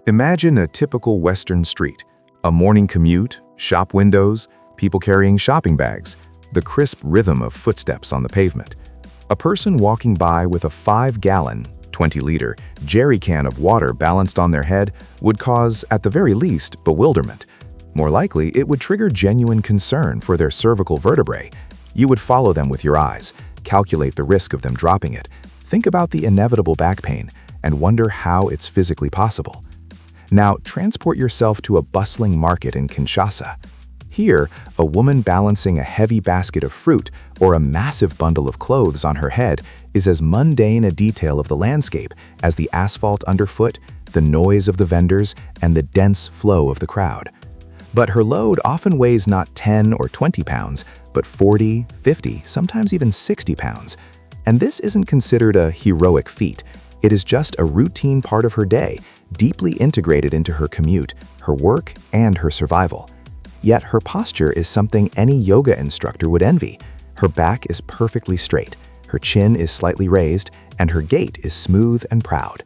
Imagine a typical Western street. A morning commute, shop windows, people carrying shopping bags, the crisp rhythm of footsteps on the pavement. A person walking by with a 5-gallon, 20-liter jerry can of water balanced on their head would cause, at the very least, bewilderment. More likely, it would trigger genuine concern for their cervical vertebrae. You would follow them with your eyes, calculate the risk of them dropping it, think about the inevitable back pain, and wonder how it's physically possible. Now, transport yourself to a bustling market in Kinshasa. Here, a woman balancing a heavy basket of fruit or a massive bundle of clothes on her head is as mundane a detail of the landscape as the asphalt underfoot, the noise of the vendors, and the dense flow of the crowd. But her load often weighs not 10 or 20 pounds, but 40, 50, sometimes even 60 pounds. And this isn't considered a heroic feat. It is just a routine part of her day, deeply integrated into her commute, her work, and her survival. Yet her posture is something any yoga instructor would envy. Her back is perfectly straight, her chin is slightly raised, and her gait is smooth and proud.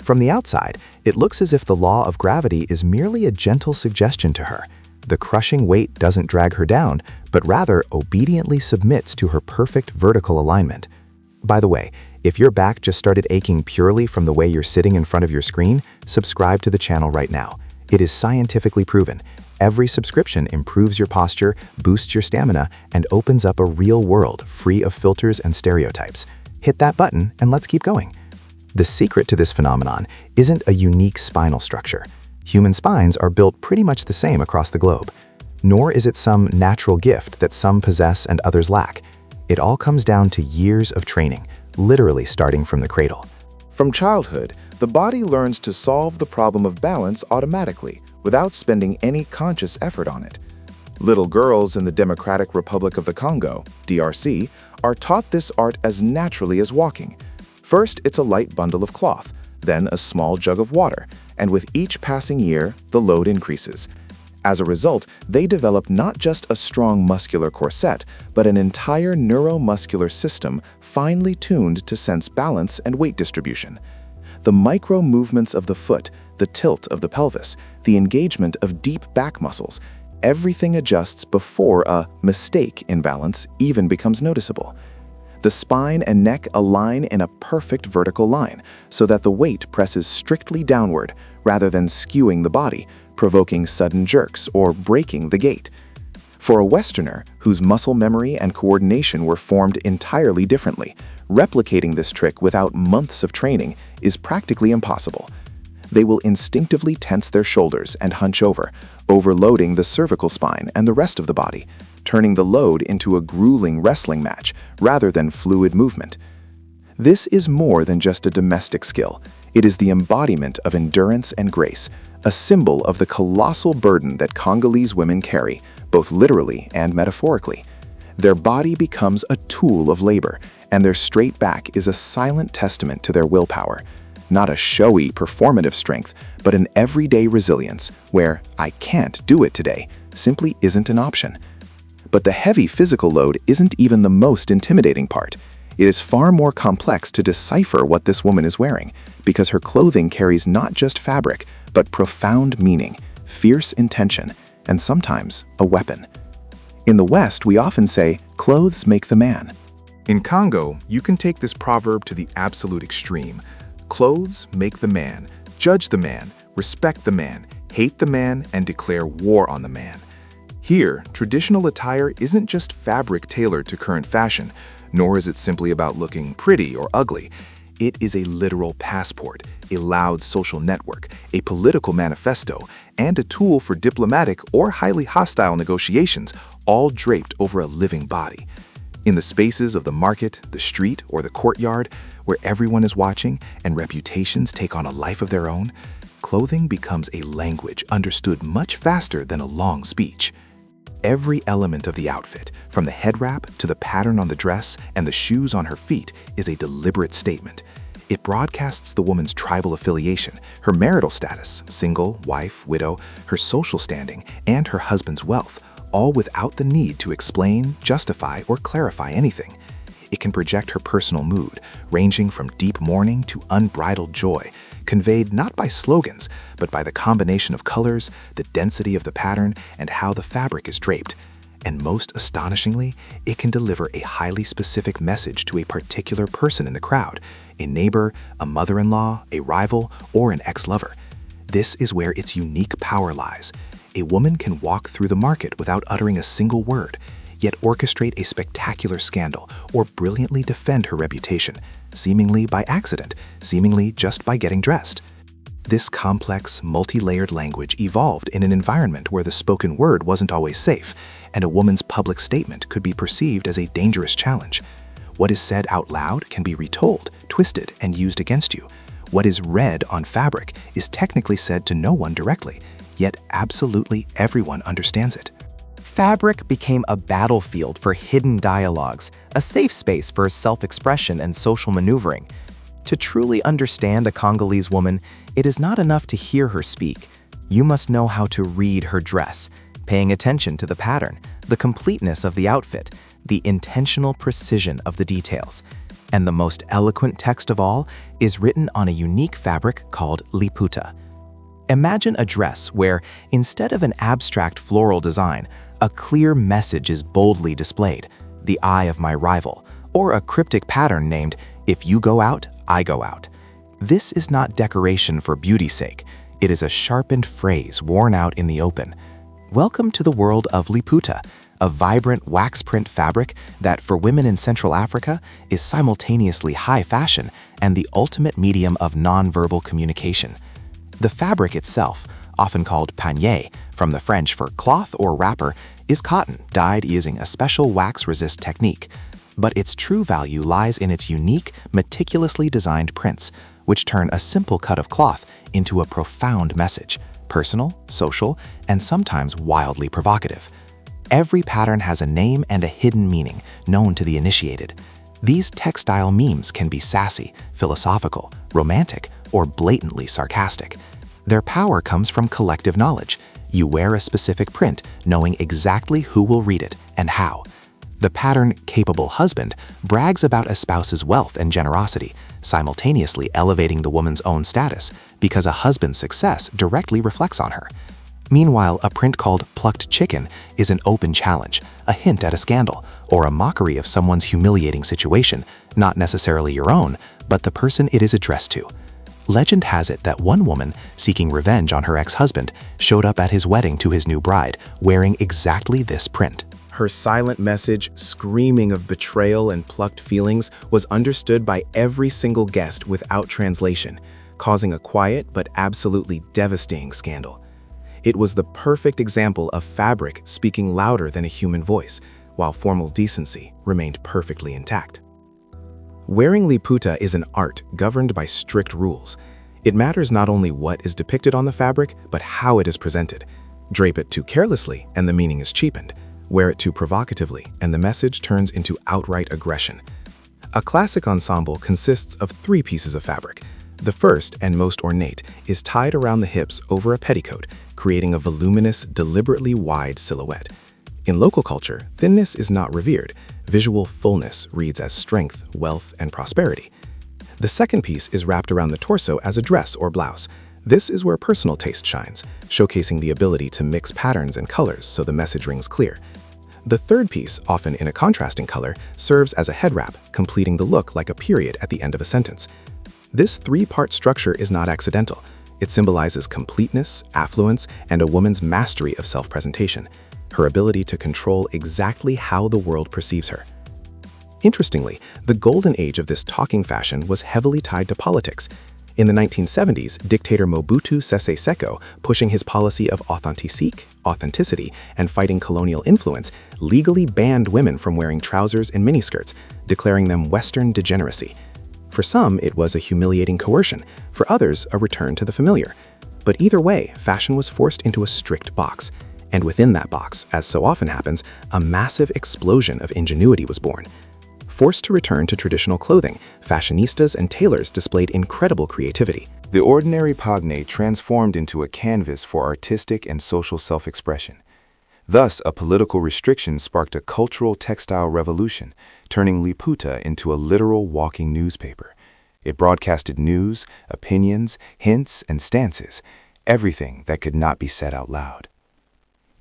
From the outside, it looks as if the law of gravity is merely a gentle suggestion to her. The crushing weight doesn't drag her down, but rather obediently submits to her perfect vertical alignment. By the way, if your back just started aching purely from the way you're sitting in front of your screen, subscribe to the channel right now. It is scientifically proven. Every subscription improves your posture, boosts your stamina, and opens up a real world free of filters and stereotypes. Hit that button and let's keep going. The secret to this phenomenon isn't a unique spinal structure. Human spines are built pretty much the same across the globe. Nor is it some natural gift that some possess and others lack. It all comes down to years of training, literally starting from the cradle. From childhood, the body learns to solve the problem of balance automatically, without spending any conscious effort on it. Little girls in the Democratic Republic of the Congo, DRC, are taught this art as naturally as walking. First, it's a light bundle of cloth, then a small jug of water, and with each passing year, the load increases. As a result, they develop not just a strong muscular corset, but an entire neuromuscular system finely tuned to sense balance and weight distribution. The micro movements of the foot, the tilt of the pelvis, the engagement of deep back muscles, everything adjusts before a mistake in balance even becomes noticeable. The spine and neck align in a perfect vertical line so that the weight presses strictly downward rather than skewing the body, provoking sudden jerks or breaking the gait. For a Westerner whose muscle memory and coordination were formed entirely differently, replicating this trick without months of training is practically impossible. They will instinctively tense their shoulders and hunch over, overloading the cervical spine and the rest of the body, turning the load into a grueling wrestling match rather than fluid movement. This is more than just a domestic skill. It is the embodiment of endurance and grace, a symbol of the colossal burden that Congolese women carry, both literally and metaphorically. Their body becomes a tool of labor, and their straight back is a silent testament to their willpower. Not a showy, performative strength, but an everyday resilience where "I can't do it today" simply isn't an option. But the heavy physical load isn't even the most intimidating part. It is far more complex to decipher what this woman is wearing, because her clothing carries not just fabric, but profound meaning, fierce intention, and sometimes a weapon. In the West, we often say, "Clothes make the man." In Congo, you can take this proverb to the absolute extreme. Clothes make the man, judge the man, respect the man, hate the man, and declare war on the man. Here, traditional attire isn't just fabric tailored to current fashion, nor is it simply about looking pretty or ugly. It is a literal passport, a loud social network, a political manifesto, and a tool for diplomatic or highly hostile negotiations, all draped over a living body. In the spaces of the market, the street, or the courtyard, where everyone is watching and reputations take on a life of their own, clothing becomes a language understood much faster than a long speech. Every element of the outfit, from the head wrap to the pattern on the dress and the shoes on her feet, is a deliberate statement. It broadcasts the woman's tribal affiliation, her marital status, single, wife, widow, her social standing, and her husband's wealth, all without the need to explain, justify, or clarify anything. It can project her personal mood, ranging from deep mourning to unbridled joy, conveyed not by slogans, but by the combination of colors, the density of the pattern, and how the fabric is draped. And most astonishingly, it can deliver a highly specific message to a particular person in the crowd, a neighbor, a mother-in-law, a rival, or an ex-lover. This is where its unique power lies. A woman can walk through the market without uttering a single word, yet orchestrate a spectacular scandal or brilliantly defend her reputation, seemingly by accident, seemingly just by getting dressed. This complex, multi-layered language evolved in an environment where the spoken word wasn't always safe, and a woman's public statement could be perceived as a dangerous challenge. What is said out loud can be retold, twisted, and used against you. What is read on fabric is technically said to no one directly, yet absolutely everyone understands it. Fabric became a battlefield for hidden dialogues, a safe space for self-expression and social maneuvering. To truly understand a Congolese woman, it is not enough to hear her speak. You must know how to read her dress, paying attention to the pattern, the completeness of the outfit, the intentional precision of the details. And the most eloquent text of all is written on a unique fabric called liputa. Imagine a dress where, instead of an abstract floral design, a clear message is boldly displayed, the eye of my rival, or a cryptic pattern named, if you go out, I go out. This is not decoration for beauty's sake. It is a sharpened phrase worn out in the open. Welcome to the world of liputa, a vibrant wax print fabric that for women in Central Africa is simultaneously high fashion and the ultimate medium of nonverbal communication. The fabric itself, often called panier, from the French for cloth or wrapper, is cotton dyed using a special wax-resist technique. But its true value lies in its unique, meticulously designed prints, which turn a simple cut of cloth into a profound message, personal, social, and sometimes wildly provocative. Every pattern has a name and a hidden meaning known to the initiated. These textile memes can be sassy, philosophical, romantic, or blatantly sarcastic. Their power comes from collective knowledge. You wear a specific print, knowing exactly who will read it and how. The pattern-capable husband brags about a spouse's wealth and generosity, simultaneously elevating the woman's own status because a husband's success directly reflects on her. Meanwhile, a print called plucked chicken is an open challenge, a hint at a scandal, or a mockery of someone's humiliating situation, not necessarily your own, but the person it is addressed to. Legend has it that one woman, seeking revenge on her ex-husband, showed up at his wedding to his new bride, wearing exactly this print. Her silent message, screaming of betrayal and plucked feelings, was understood by every single guest without translation, causing a quiet but absolutely devastating scandal. It was the perfect example of fabric speaking louder than a human voice, while formal decency remained perfectly intact. Wearing liputa is an art governed by strict rules. It matters not only what is depicted on the fabric, but how it is presented. Drape it too carelessly, and the meaning is cheapened. Wear it too provocatively, and the message turns into outright aggression. A classic ensemble consists of 3 pieces of fabric. The first, and most ornate, is tied around the hips over a petticoat, creating a voluminous, deliberately wide silhouette. In local culture, thinness is not revered. Visual fullness reads as strength, wealth, and prosperity. The second piece is wrapped around the torso as a dress or blouse. This is where personal taste shines, showcasing the ability to mix patterns and colors so the message rings clear. The third piece, often in a contrasting color, serves as a head wrap, completing the look like a period at the end of a sentence. This 3-part structure is not accidental. It symbolizes completeness, affluence, and a woman's mastery of self-presentation, her ability to control exactly how the world perceives her. Interestingly, the golden age of this talking fashion was heavily tied to politics. In the 1970s, dictator Mangbetu Sese Seko, pushing his policy of authenticity, and fighting colonial influence, legally banned women from wearing trousers and miniskirts, declaring them Western degeneracy. For some, it was a humiliating coercion, for others, a return to the familiar. But either way, fashion was forced into a strict box. And within that box, as so often happens, a massive explosion of ingenuity was born. Forced to return to traditional clothing, fashionistas and tailors displayed incredible creativity. The ordinary pagne transformed into a canvas for artistic and social self-expression. Thus, a political restriction sparked a cultural textile revolution, turning Liputa into a literal walking newspaper. It broadcasted news, opinions, hints, and stances, everything that could not be said out loud.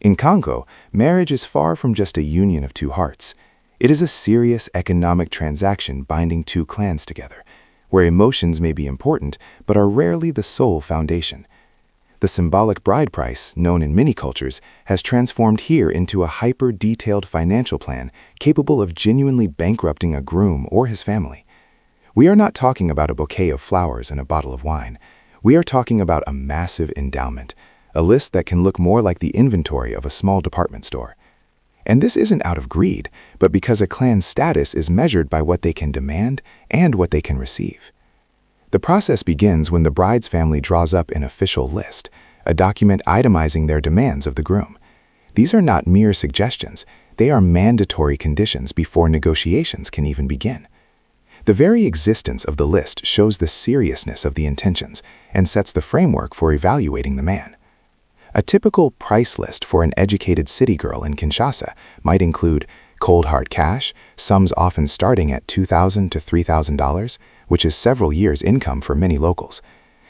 In Congo, marriage is far from just a union of two hearts. It is a serious economic transaction binding two clans together, where emotions may be important but are rarely the sole foundation. The symbolic bride price, known in many cultures, has transformed here into a hyper-detailed financial plan capable of genuinely bankrupting a groom or his family. We are not talking about a bouquet of flowers and a bottle of wine. We are talking about a massive endowment, a list that can look more like the inventory of a small department store. And this isn't out of greed, but because a clan's status is measured by what they can demand and what they can receive. The process begins when the bride's family draws up an official list, a document itemizing their demands of the groom. These are not mere suggestions, they are mandatory conditions before negotiations can even begin. The very existence of the list shows the seriousness of the intentions and sets the framework for evaluating the man. A typical price list for an educated city girl in Kinshasa might include cold hard cash, sums often starting at $2,000 to $3,000, which is several years' income for many locals,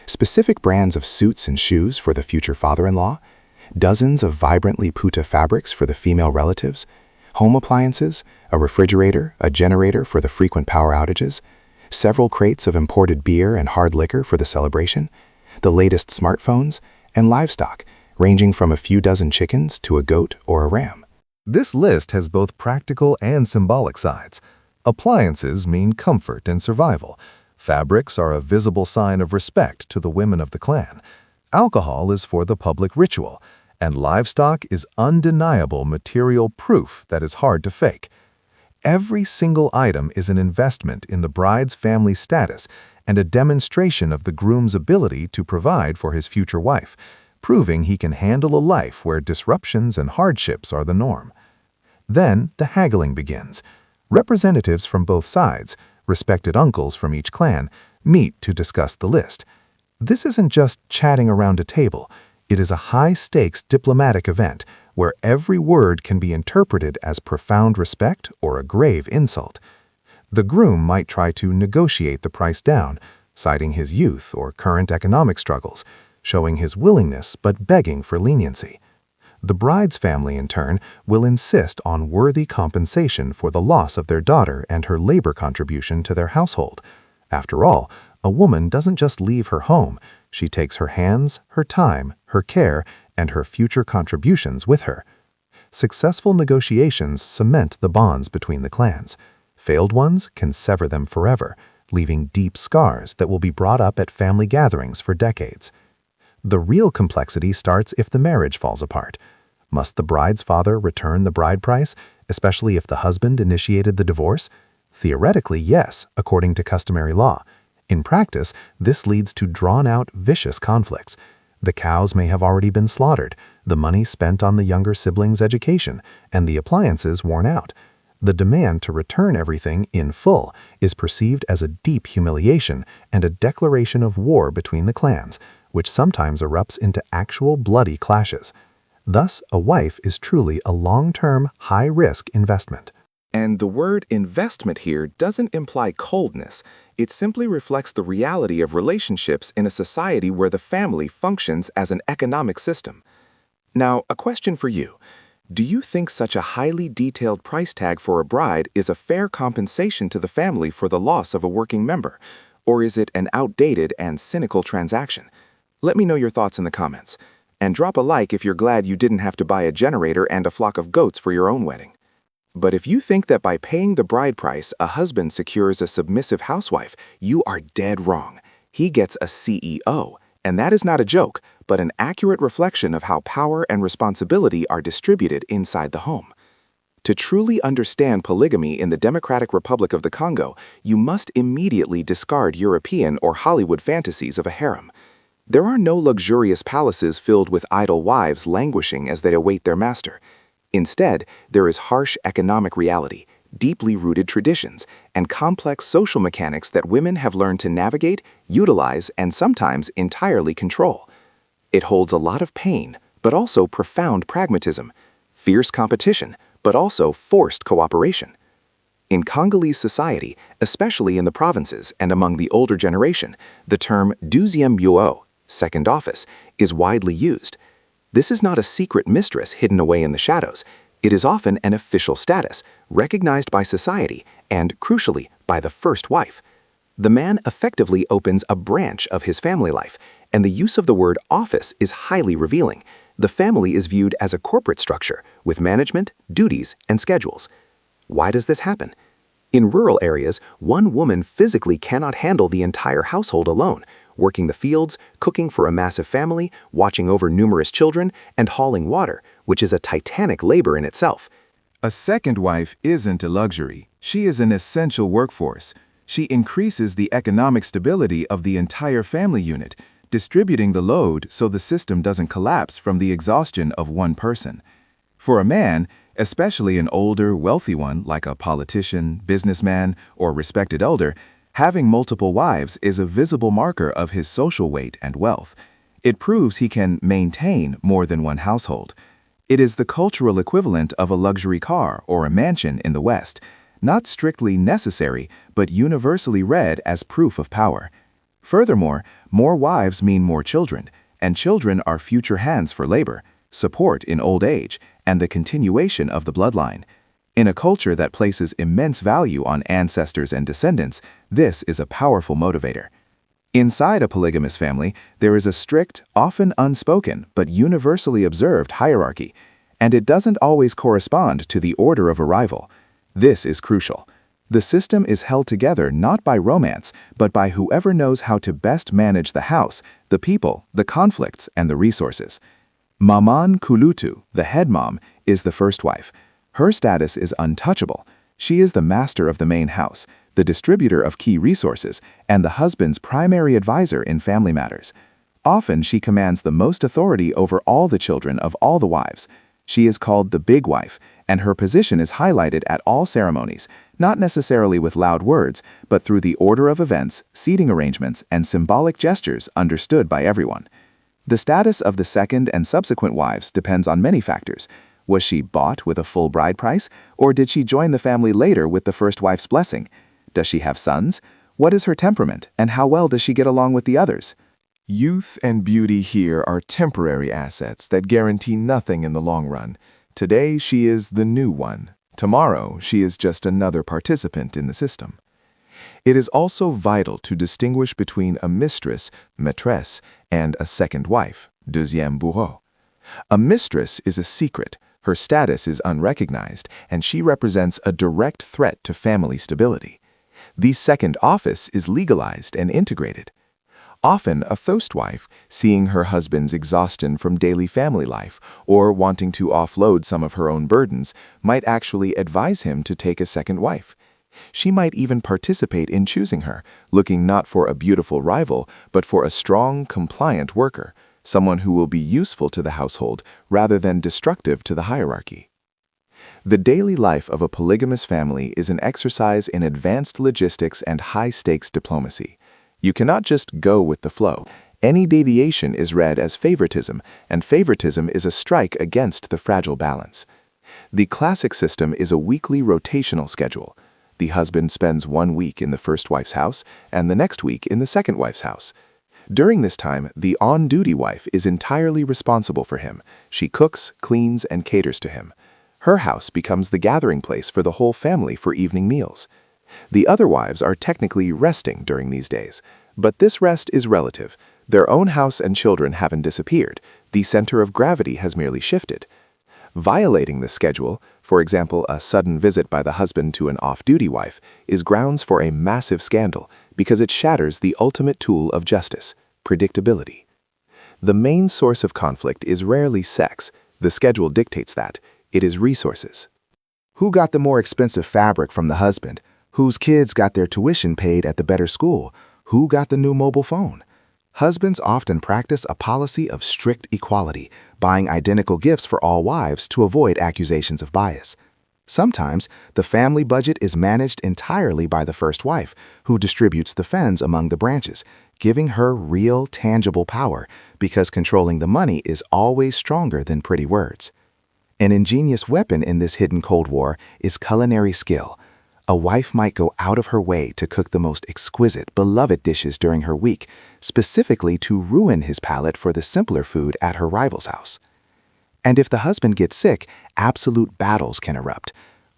specific brands of suits and shoes for the future father-in-law, dozens of vibrant Liputa fabrics for the female relatives, home appliances, a refrigerator, a generator for the frequent power outages, several crates of imported beer and hard liquor for the celebration, the latest smartphones, and livestock, ranging from a few dozen chickens to a goat or a ram. This list has both practical and symbolic sides. Appliances mean comfort and survival. Fabrics are a visible sign of respect to the women of the clan. Alcohol is for the public ritual, and livestock is undeniable material proof that is hard to fake. Every single item is an investment in the bride's family status and a demonstration of the groom's ability to provide for his future wife, proving he can handle a life where disruptions and hardships are the norm. Then the haggling begins. Representatives from both sides, respected uncles from each clan, meet to discuss the list. This isn't just chatting around a table. It is a high-stakes diplomatic event where every word can be interpreted as profound respect or a grave insult. The groom might try to negotiate the price down, citing his youth or current economic struggles, showing his willingness but begging for leniency. The bride's family, in turn, will insist on worthy compensation for the loss of their daughter and her labor contribution to their household. After all, a woman doesn't just leave her home, she takes her hands, her time, her care, and her future contributions with her. Successful negotiations cement the bonds between the clans. Failed ones can sever them forever, leaving deep scars that will be brought up at family gatherings for decades. The real complexity starts if the marriage falls apart. Must the bride's father return the bride price, especially if the husband initiated the divorce? Theoretically, yes, according to customary law. In practice, this leads to drawn-out, vicious conflicts. The cows may have already been slaughtered, the money spent on the younger sibling's education, and the appliances worn out. The demand to return everything in full is perceived as a deep humiliation and a declaration of war between the clans, which sometimes erupts into actual bloody clashes. Thus, a wife is truly a long-term, high-risk investment. And the word investment here doesn't imply coldness. It simply reflects the reality of relationships in a society where the family functions as an economic system. Now, a question for you. Do you think such a highly detailed price tag for a bride is a fair compensation to the family for the loss of a working member? Or is it an outdated and cynical transaction? Let me know your thoughts in the comments. And drop a like if you're glad you didn't have to buy a generator and a flock of goats for your own wedding. But if you think that by paying the bride price, a husband secures a submissive housewife, you are dead wrong. He gets a CEO, and that is not a joke, but an accurate reflection of how power and responsibility are distributed inside the home. To truly understand polygamy in the Democratic Republic of the Congo, you must immediately discard European or Hollywood fantasies of a harem. There are no luxurious palaces filled with idle wives languishing as they await their master. Instead, there is harsh economic reality, deeply rooted traditions, and complex social mechanics that women have learned to navigate, utilize, and sometimes entirely control. It holds a lot of pain, but also profound pragmatism. fierce competition, but also forced cooperation. In Congolese society, especially in the provinces and among the older generation, the term deuxième bureau, second office, is widely used. This is not a secret mistress hidden away in the shadows. It is often an official status, recognized by society and, crucially, by the first wife. The man effectively opens a branch of his family life, and the use of the word office is highly revealing. The family is viewed as a corporate structure, with management, duties, and schedules. Why does this happen? In rural areas, one woman physically cannot handle the entire household alone, working the fields, cooking for a massive family, watching over numerous children, and hauling water, which is a titanic labor in itself. A second wife isn't a luxury. She is an essential workforce. She increases the economic stability of the entire family unit, distributing the load so the system doesn't collapse from the exhaustion of one person. For a man, especially an older, wealthy one like a politician, businessman, or respected elder, having multiple wives is a visible marker of his social weight and wealth. It proves he can maintain more than one household. It is the cultural equivalent of a luxury car or a mansion in the West, not strictly necessary, but universally read as proof of power. Furthermore, more wives mean more children, and children are future hands for labor, support in old age, and the continuation of the bloodline. In a culture that places immense value on ancestors and descendants, this is a powerful motivator. Inside a polygamous family, there is a strict, often unspoken, but universally observed hierarchy, and it doesn't always correspond to the order of arrival. This is crucial. The system is held together not by romance, but by whoever knows how to best manage the house, the people, the conflicts, and the resources. Maman Kulutu, the head mom, is the first wife. Her status is untouchable. She is the master of the main house, the distributor of key resources, and the husband's primary advisor in family matters. Often she commands the most authority over all the children of all the wives. She is called the big wife, and her position is highlighted at all ceremonies, not necessarily with loud words, but through the order of events, seating arrangements, and symbolic gestures understood by everyone. The status of the second and subsequent wives depends on many factors. Was she bought with a full bride price, or did she join the family later with the first wife's blessing? Does she have sons? What is her temperament, and how well does she get along with the others? Youth and beauty here are temporary assets that guarantee nothing in the long run. Today she is the new one. Tomorrow she is just another participant in the system. It is also vital to distinguish between a mistress, maîtresse, and a second wife, deuxième bourreau. A mistress is a secret, her status is unrecognized, and she represents a direct threat to family stability. The second office is legalized and integrated. Often, a first wife, seeing her husband's exhaustion from daily family life or wanting to offload some of her own burdens, might actually advise him to take a second wife. She might even participate in choosing her, looking not for a beautiful rival, but for a strong, compliant worker, someone who will be useful to the household rather than destructive to the hierarchy. The daily life of a polygamous family is an exercise in advanced logistics and high-stakes diplomacy. You cannot just go with the flow. Any deviation is read as favoritism, and favoritism is a strike against the fragile balance. The classic system is a weekly rotational schedule. The husband spends 1 week in the first wife's house and the next week in the second wife's house. During this time, the on-duty wife is entirely responsible for him. She cooks, cleans, and caters to him. Her house becomes the gathering place for the whole family for evening meals. The other wives are technically resting during these days, but this rest is relative. Their own house and children haven't disappeared. The center of gravity has merely shifted. Violating this schedule, for example, a sudden visit by the husband to an off-duty wife, is grounds for a massive scandal because it shatters the ultimate tool of justice, predictability. The main source of conflict is rarely sex. The schedule dictates that. It is resources. Who got the more expensive fabric from the husband? Whose kids got their tuition paid at the better school? Who got the new mobile phone? Husbands often practice a policy of strict equality, buying identical gifts for all wives to avoid accusations of bias. Sometimes, the family budget is managed entirely by the first wife, who distributes the funds among the branches, giving her real, tangible power because controlling the money is always stronger than pretty words. An ingenious weapon in this hidden Cold War is culinary skill. A wife might go out of her way to cook the most exquisite, beloved dishes during her week, specifically to ruin his palate for the simpler food at her rival's house. And if the husband gets sick, absolute battles can erupt.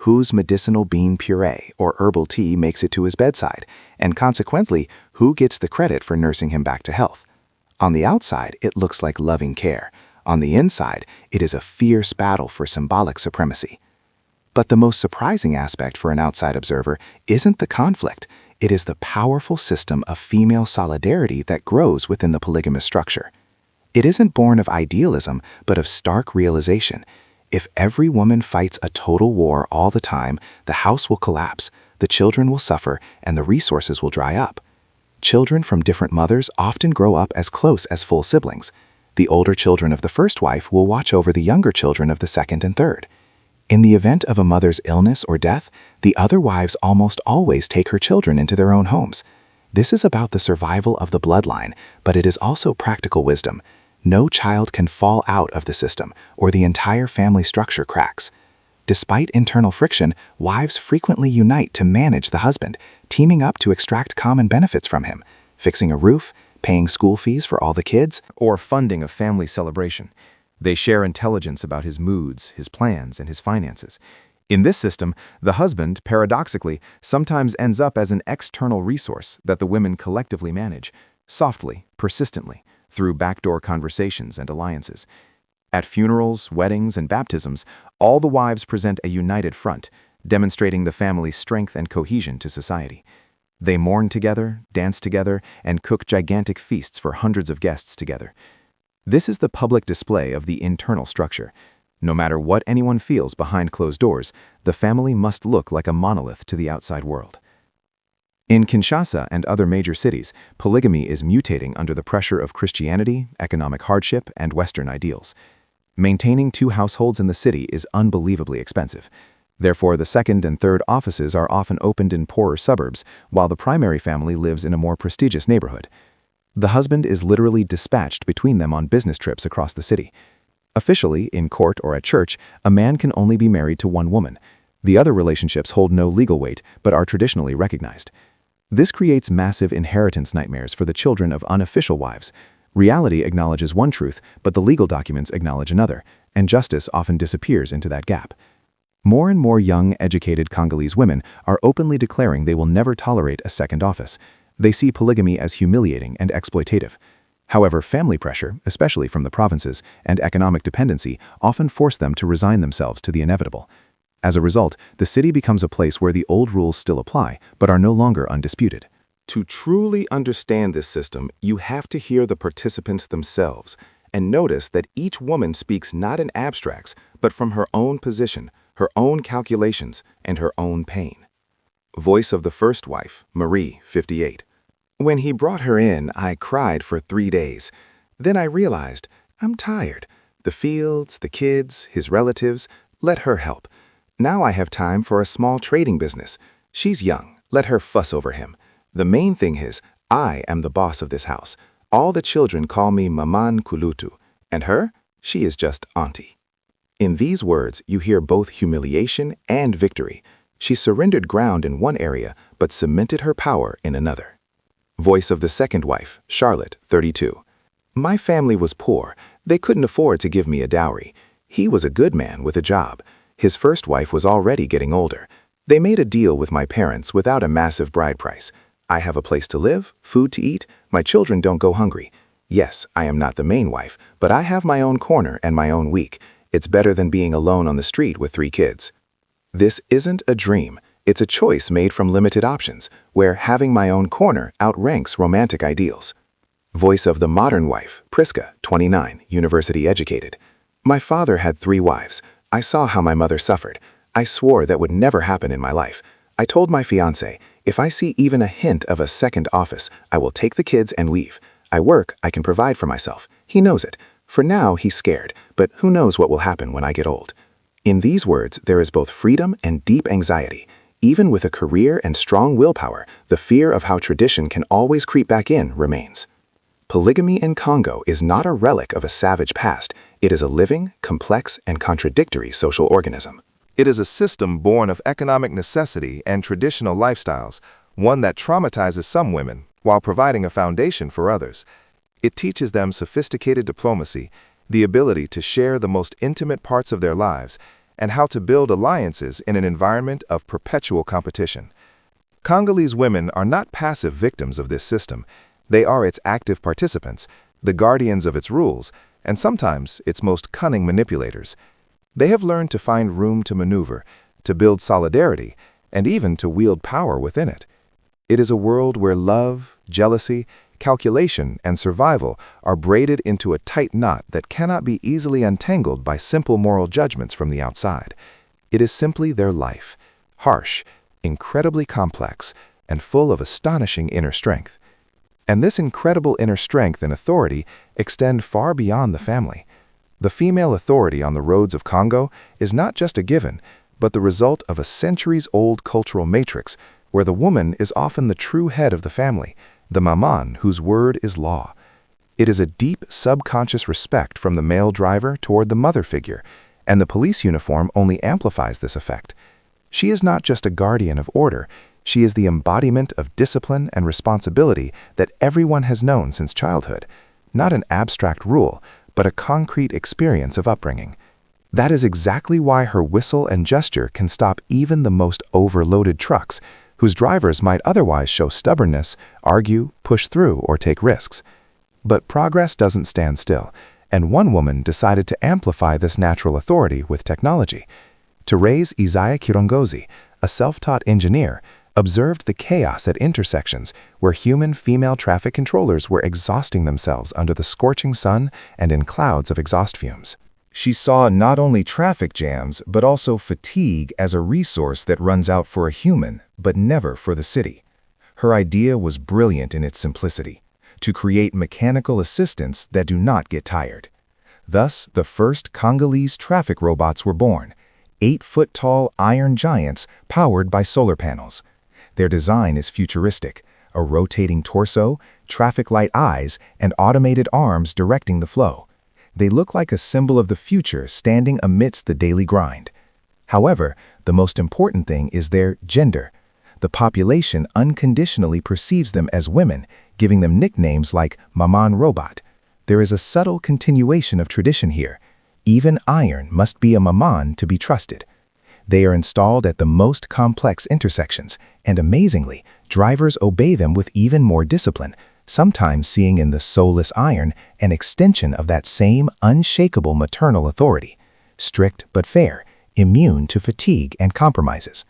Whose medicinal bean puree or herbal tea makes it to his bedside, and consequently, who gets the credit for nursing him back to health? On the outside, it looks like loving care. On the inside, it is a fierce battle for symbolic supremacy. But the most surprising aspect for an outside observer isn't the conflict. It is the powerful system of female solidarity that grows within the polygamous structure. It isn't born of idealism, but of stark realization. If every woman fights a total war all the time, the house will collapse, the children will suffer, and the resources will dry up. Children from different mothers often grow up as close as full siblings. The older children of the first wife will watch over the younger children of the second and third. In the event of a mother's illness or death, the other wives almost always take her children into their own homes. This is about the survival of the bloodline, but it is also practical wisdom. No child can fall out of the system, or the entire family structure cracks. Despite internal friction, wives frequently unite to manage the husband, teaming up to extract common benefits from him, fixing a roof, paying school fees for all the kids, or funding a family celebration. They share intelligence about his moods, his plans, and his finances. In this system, the husband, paradoxically, sometimes ends up as an external resource that the women collectively manage, softly, persistently, through backdoor conversations and alliances. At funerals, weddings, and baptisms, all the wives present a united front, demonstrating the family's strength and cohesion to society. They mourn together, dance together, and cook gigantic feasts for hundreds of guests together. This is the public display of the internal structure. No matter what anyone feels behind closed doors, the family must look like a monolith to the outside world. In Kinshasa and other major cities, polygamy is mutating under the pressure of Christianity, economic hardship, and Western ideals. Maintaining 2 households in the city is unbelievably expensive. Therefore, the second and third offices are often opened in poorer suburbs, while the primary family lives in a more prestigious neighborhood. The husband is literally dispatched between them on business trips across the city. Officially, in court or at church, a man can only be married to one woman. The other relationships hold no legal weight, but are traditionally recognized. This creates massive inheritance nightmares for the children of unofficial wives. Reality acknowledges one truth, but the legal documents acknowledge another, and justice often disappears into that gap. More and more young, educated Congolese women are openly declaring they will never tolerate a second office. They see polygamy as humiliating and exploitative. However, family pressure, especially from the provinces, and economic dependency often force them to resign themselves to the inevitable. As a result, the city becomes a place where the old rules still apply, but are no longer undisputed. To truly understand this system, you have to hear the participants themselves and notice that each woman speaks not in abstracts, but from her own position, her own calculations, and her own pain. Voice of the first wife, Marie, 58. When he brought her in, I cried for 3 days. Then I realized, I'm tired. The fields, the kids, his relatives, let her help. Now I have time for a small trading business. She's young, let her fuss over him. The main thing is, I am the boss of this house. All the children call me Maman Kulutu, and her, she is just auntie. In these words, you hear both humiliation and victory. She surrendered ground in one area, but cemented her power in another. Voice of the second wife, Charlotte, 32. My family was poor. They couldn't afford to give me a dowry. He was a good man with a job. His first wife was already getting older. They made a deal with my parents without a massive bride price. I have a place to live, food to eat, my children don't go hungry. Yes, I am not the main wife, but I have my own corner and my own week. It's better than being alone on the street with 3 kids. This isn't a dream. It's a choice made from limited options, where having my own corner outranks romantic ideals. Voice of the modern wife, Priska, 29, university educated. My father had 3 wives. I saw how my mother suffered. I swore that would never happen in my life. I told my fiancé, if I see even a hint of a second office, I will take the kids and leave. I work, I can provide for myself. He knows it. For now, he's scared, but who knows what will happen when I get old. In these words, there is both freedom and deep anxiety. Even with a career and strong willpower, the fear of how tradition can always creep back in remains. Polygamy in Congo is not a relic of a savage past. It is a living, complex, and contradictory social organism. It is a system born of economic necessity and traditional lifestyles, one that traumatizes some women while providing a foundation for others. It teaches them sophisticated diplomacy, the ability to share the most intimate parts of their lives, and how to build alliances in an environment of perpetual competition. Congolese women are not passive victims of this system. They are its active participants, the guardians of its rules, and sometimes its most cunning manipulators. They have learned to find room to maneuver, to build solidarity, and even to wield power within it. It is a world where love, jealousy, calculation, and survival are braided into a tight knot that cannot be easily untangled by simple moral judgments from the outside. It is simply their life, harsh, incredibly complex, and full of astonishing inner strength. And this incredible inner strength and authority extend far beyond the family. The female authority on the roads of Congo is not just a given, but the result of a centuries-old cultural matrix where the woman is often the true head of the family, the maman whose word is law. It is a deep subconscious respect from the male driver toward the mother figure, and the police uniform only amplifies this effect. She is not just a guardian of order, she is the embodiment of discipline and responsibility that everyone has known since childhood, not an abstract rule, but a concrete experience of upbringing. That is exactly why her whistle and gesture can stop even the most overloaded trucks, whose drivers might otherwise show stubbornness, argue, push through, or take risks. But progress doesn't stand still, and one woman decided to amplify this natural authority with technology. Therese Isaiah Kirongozi, a self-taught engineer, observed the chaos at intersections where human female traffic controllers were exhausting themselves under the scorching sun and in clouds of exhaust fumes. She saw not only traffic jams, but also fatigue as a resource that runs out for a human, but never for the city. Her idea was brilliant in its simplicity, to create mechanical assistants that do not get tired. Thus, the first Congolese traffic robots were born, 8-foot-tall iron giants powered by solar panels. Their design is futuristic, a rotating torso, traffic light eyes, and automated arms directing the flow. They look like a symbol of the future standing amidst the daily grind. However, the most important thing is their gender. The population unconditionally perceives them as women, giving them nicknames like Maman Robot. There is a subtle continuation of tradition here. Even iron must be a maman to be trusted. They are installed at the most complex intersections, and amazingly, drivers obey them with even more discipline, sometimes seeing in the soulless iron an extension of that same unshakable maternal authority, strict but fair, immune to fatigue and compromises.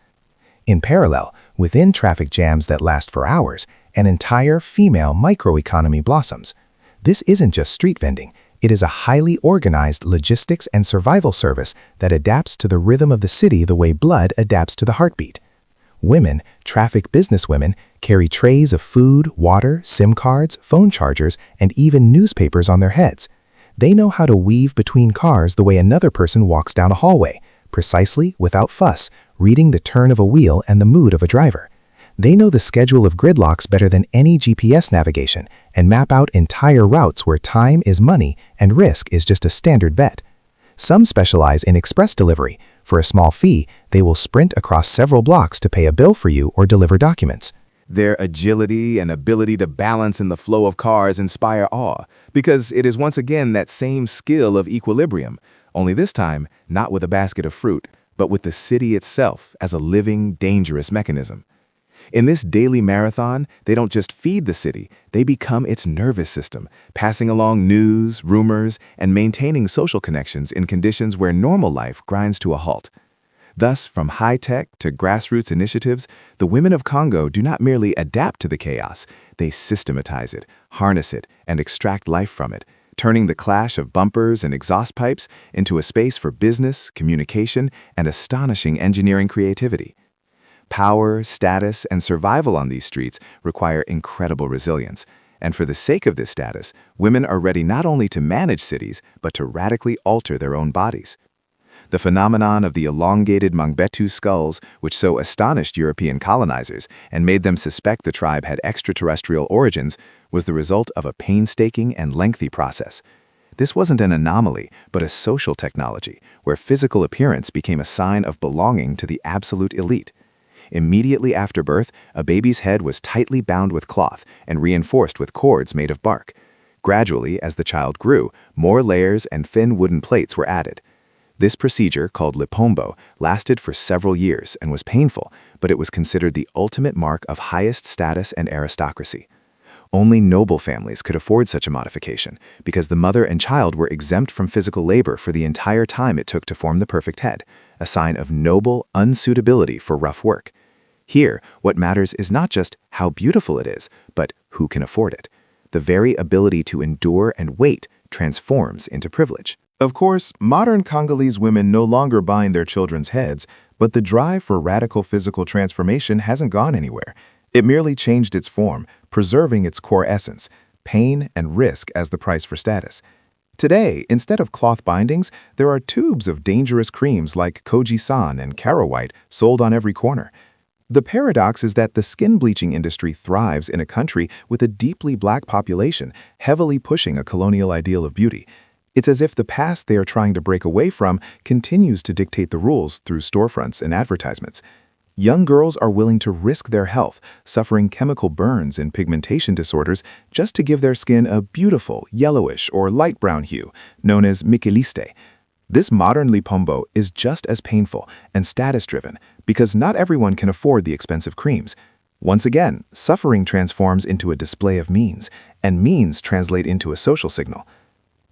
In parallel, within traffic jams that last for hours, an entire female microeconomy blossoms. This isn't just street vending. It is a highly organized logistics and survival service that adapts to the rhythm of the city the way blood adapts to the heartbeat. Women, traffic businesswomen, carry trays of food, water, SIM cards, phone chargers, and even newspapers on their heads. They know how to weave between cars the way another person walks down a hallway, precisely, without fuss, reading the turn of a wheel and the mood of a driver. They know the schedule of gridlocks better than any GPS navigation and map out entire routes where time is money and risk is just a standard bet. Some specialize in express delivery. For a small fee, they will sprint across several blocks to pay a bill for you or deliver documents. Their agility and ability to balance in the flow of cars inspire awe, because it is once again that same skill of equilibrium, only this time not with a basket of fruit, but with the city itself as a living, dangerous mechanism. In this daily marathon, they don't just feed the city, they become its nervous system, passing along news, rumors, and maintaining social connections in conditions where normal life grinds to a halt. Thus, from high-tech to grassroots initiatives, the women of Congo do not merely adapt to the chaos, they systematize it, harness it, and extract life from it, turning the clash of bumpers and exhaust pipes into a space for business, communication, and astonishing engineering creativity. Power, status, and survival on these streets require incredible resilience, and for the sake of this status, women are ready not only to manage cities, but to radically alter their own bodies. The phenomenon of the elongated Mangbetu skulls, which so astonished European colonizers and made them suspect the tribe had extraterrestrial origins, was the result of a painstaking and lengthy process. This wasn't an anomaly, but a social technology, where physical appearance became a sign of belonging to the absolute elite. Immediately after birth, a baby's head was tightly bound with cloth and reinforced with cords made of bark. Gradually, as the child grew, more layers and thin wooden plates were added. This procedure, called lipombo, lasted for several years and was painful, but it was considered the ultimate mark of highest status and aristocracy. Only noble families could afford such a modification, because the mother and child were exempt from physical labor for the entire time it took to form the perfect head, a sign of noble unsuitability for rough work. Here, what matters is not just how beautiful it is, but who can afford it. The very ability to endure and wait transforms into privilege. Of course, modern Congolese women no longer bind their children's heads, but the drive for radical physical transformation hasn't gone anywhere. It merely changed its form, preserving its core essence, pain and risk as the price for status. Today, instead of cloth bindings, there are tubes of dangerous creams like Koji-san and Caro White sold on every corner. The paradox is that the skin bleaching industry thrives in a country with a deeply black population, heavily pushing a colonial ideal of beauty. It's as if the past they are trying to break away from continues to dictate the rules through storefronts and advertisements. Young girls are willing to risk their health, suffering chemical burns and pigmentation disorders just to give their skin a beautiful yellowish or light brown hue, known as micheliste. This modern lipombo is just as painful and status-driven because not everyone can afford the expensive creams. Once again, suffering transforms into a display of means, and means translate into a social signal.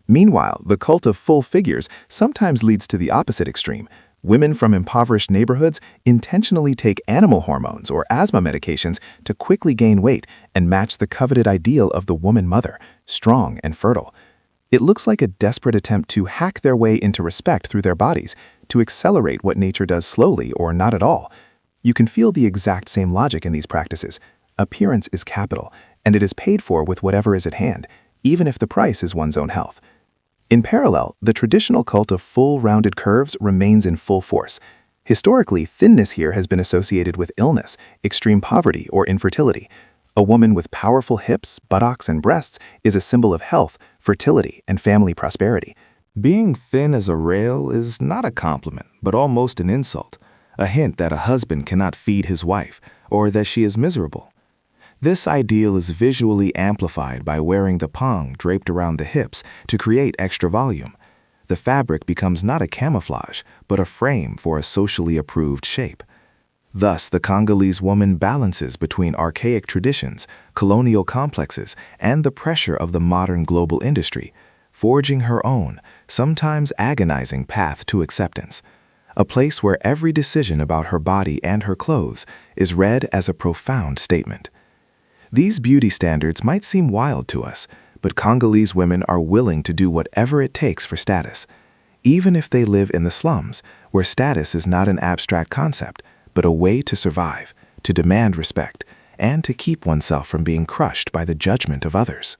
Meanwhile, the cult of full figures sometimes leads to the opposite extreme. Women from impoverished neighborhoods intentionally take animal hormones or asthma medications to quickly gain weight and match the coveted ideal of the woman mother, strong and fertile. It looks like a desperate attempt to hack their way into respect through their bodies, to accelerate what nature does slowly or not at all. You can feel the exact same logic in these practices. Appearance is capital, and it is paid for with whatever is at hand, even if the price is one's own health. In parallel, the traditional cult of full, rounded curves remains in full force. Historically, thinness here has been associated with illness, extreme poverty, or infertility. A woman with powerful hips, buttocks, and breasts is a symbol of health, fertility, and family prosperity. Being thin as a rail is not a compliment, but almost an insult, a hint that a husband cannot feed his wife, or that she is miserable. This ideal is visually amplified by wearing the pang draped around the hips to create extra volume. The fabric becomes not a camouflage, but a frame for a socially approved shape. Thus, the Congolese woman balances between archaic traditions, colonial complexes, and the pressure of the modern global industry, forging her own, sometimes agonizing path to acceptance, a place where every decision about her body and her clothes is read as a profound statement. These beauty standards might seem wild to us, but Congolese women are willing to do whatever it takes for status, even if they live in the slums, where status is not an abstract concept, but a way to survive, to demand respect, and to keep oneself from being crushed by the judgment of others.